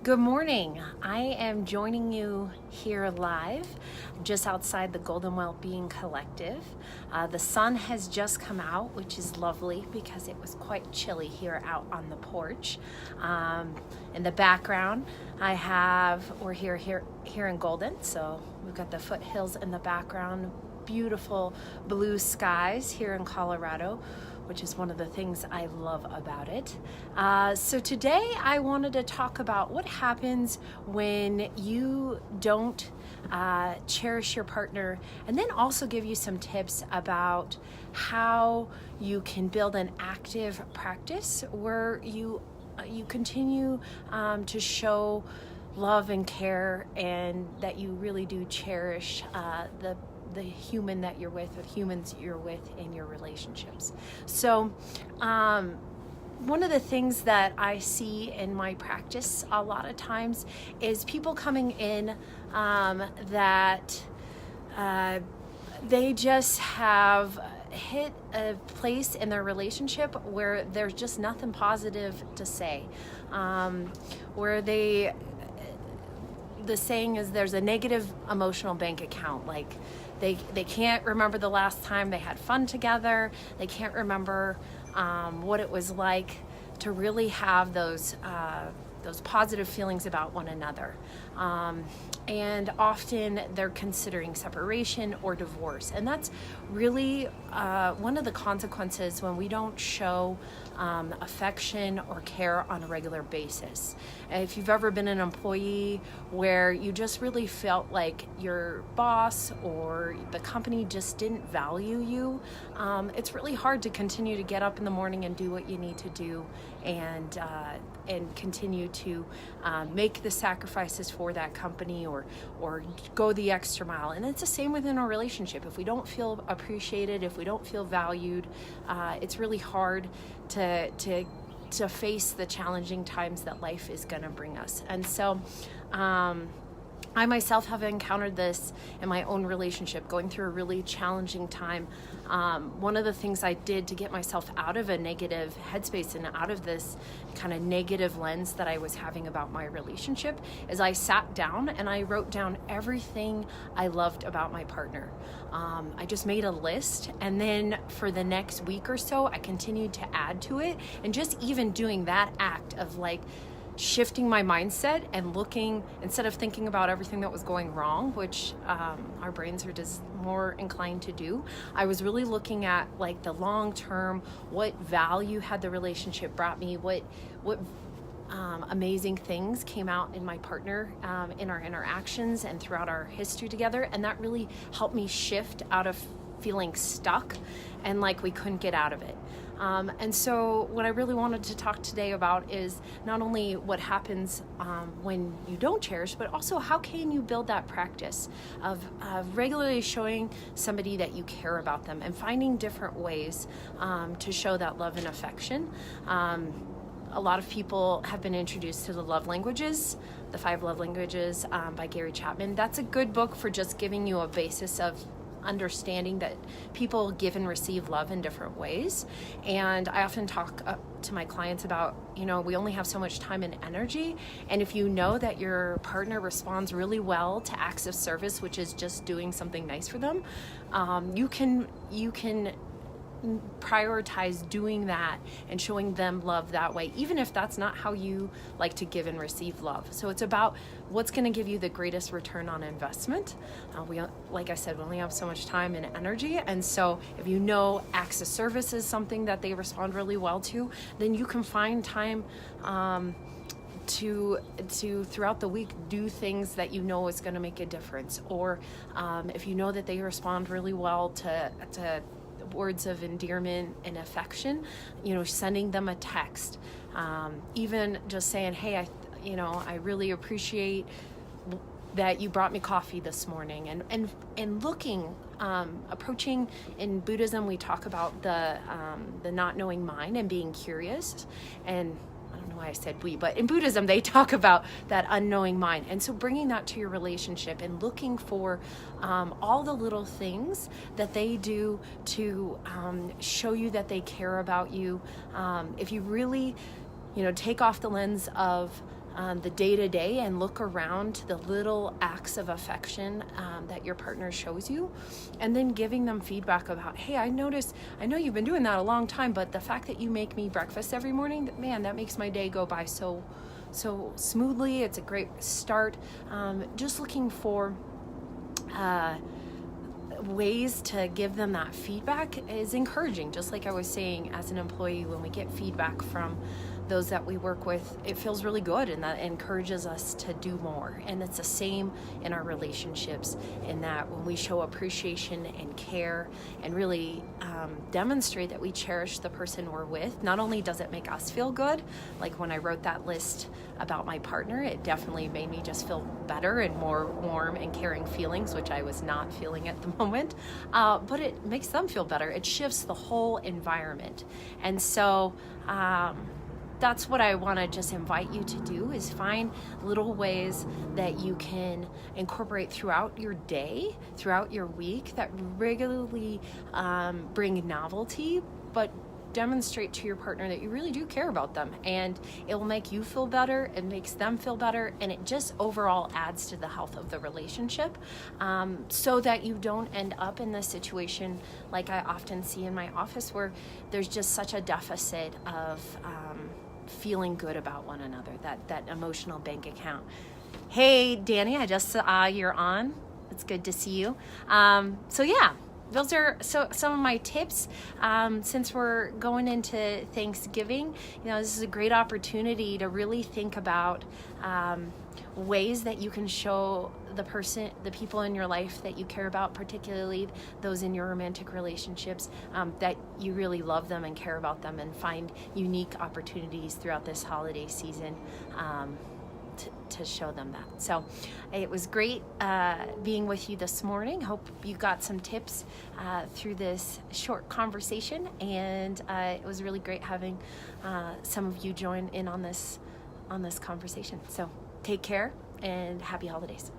Good morning. I am joining you here live just outside the Golden Well-Being Collective. The sun has just come out, which is lovely because it was quite chilly here out on the porch. In the background, we're here in Golden, so we've got the foothills in the background, beautiful blue skies here in Colorado, which is one of the things I love about it. So today I wanted to talk about what happens when you don't cherish your partner, and then also give you some tips about how you can build an active practice where you continue to show love and care, and that you really do cherish the human that you're with, or humans you're with in your relationships. So one of the things that I see in my practice a lot of times is people coming in that they just have hit a place in their relationship where there's just nothing positive to say, where the saying is there's a negative emotional bank account. Like they can't remember the last time they had fun together. They can't remember what it was like to really have those positive feelings about one another. And often they're considering separation or divorce. And that's really one of the consequences when we don't show affection or care on a regular basis. If you've ever been an employee where you just really felt like your boss or the company just didn't value you, it's really hard to continue to get up in the morning and do what you need to do, and continue to make the sacrifices for that company, or go the extra mile. And it's the same within a relationship. If we don't feel appreciated, if we don't feel valued, it's really hard to face the challenging times that life is going to bring us. And so I myself have encountered this in my own relationship, going through a really challenging time. One of the things I did to get myself out of a negative headspace and out of this kind of negative lens that I was having about my relationship is I sat down and I wrote down everything I loved about my partner. I just made a list, and then for the next week or so, I continued to add to it. And just even doing that act of like shifting my mindset and looking, instead of thinking about everything that was going wrong, which our brains are just more inclined to do, I was really looking at like the long term, what value had the relationship brought me, what amazing things came out in my partner in our interactions and throughout our history together. And that really helped me shift out of feeling stuck and like we couldn't get out of it. And so what I really wanted to talk today about is not only what happens when you don't cherish, but also how can you build that practice of regularly showing somebody that you care about them, and finding different ways to show that love and affection. A lot of people have been introduced to the love languages, the 5 love languages by Gary Chapman. That's a good book for just giving you a basis of understanding that people give and receive love in different ways. And I often talk to my clients about, we only have so much time and energy. And if you know that your partner responds really well to acts of service, which is just doing something nice for them, you can prioritize doing that and showing them love that way, even if that's not how you like to give and receive love. So it's about what's going to give you the greatest return on investment. Like I said, we only have so much time and energy. And so if you know acts of service is something that they respond really well to, then you can find time to throughout the week do things that you know is going to make a difference. Or if you know that they respond really well to words of endearment and affection, sending them a text, even just saying, hey, I really appreciate that you brought me coffee this morning, and looking, approaching. In Buddhism, we talk about the not knowing mind and being curious, and I don't know why I said we, but in Buddhism, they talk about that unknowing mind. And so bringing that to your relationship and looking for all the little things that they do to show you that they care about you. If you really, take off the lens of the day-to-day and look around to the little acts of affection that your partner shows you, and then giving them feedback about, hey, I know you've been doing that a long time, but the fact that you make me breakfast every morning, man, that makes my day go by so smoothly. It's a great start. Just looking for ways to give them that feedback is encouraging. Just like I was saying, as an employee, when we get feedback from those that we work with, it feels really good, and that encourages us to do more. And it's the same in our relationships, in that when we show appreciation and care and really demonstrate that we cherish the person we're with, not only does it make us feel good, like when I wrote that list about my partner, it definitely made me just feel better and more warm and caring feelings, which I was not feeling at the moment, but it makes them feel better. It shifts the whole environment. And so that's what I want to just invite you to do, is find little ways that you can incorporate throughout your day, throughout your week, that regularly bring novelty, but demonstrate to your partner that you really do care about them, and it will make you feel better, it makes them feel better, and it just overall adds to the health of the relationship, so that you don't end up in this situation like I often see in my office, where there's just such a deficit of feeling good about one another, that emotional bank account. Hey, Danny, I just saw you're on. It's good to see you. So yeah, those are some of my tips. Since we're going into Thanksgiving, this is a great opportunity to really think about ways that you can show the people in your life that you care about, particularly those in your romantic relationships, that you really love them and care about them, and find unique opportunities throughout this holiday season to show them that. So it was great being with you this morning. Hope you got some tips through this short conversation, and it was really great having some of you join in on this conversation. So take care and happy holidays.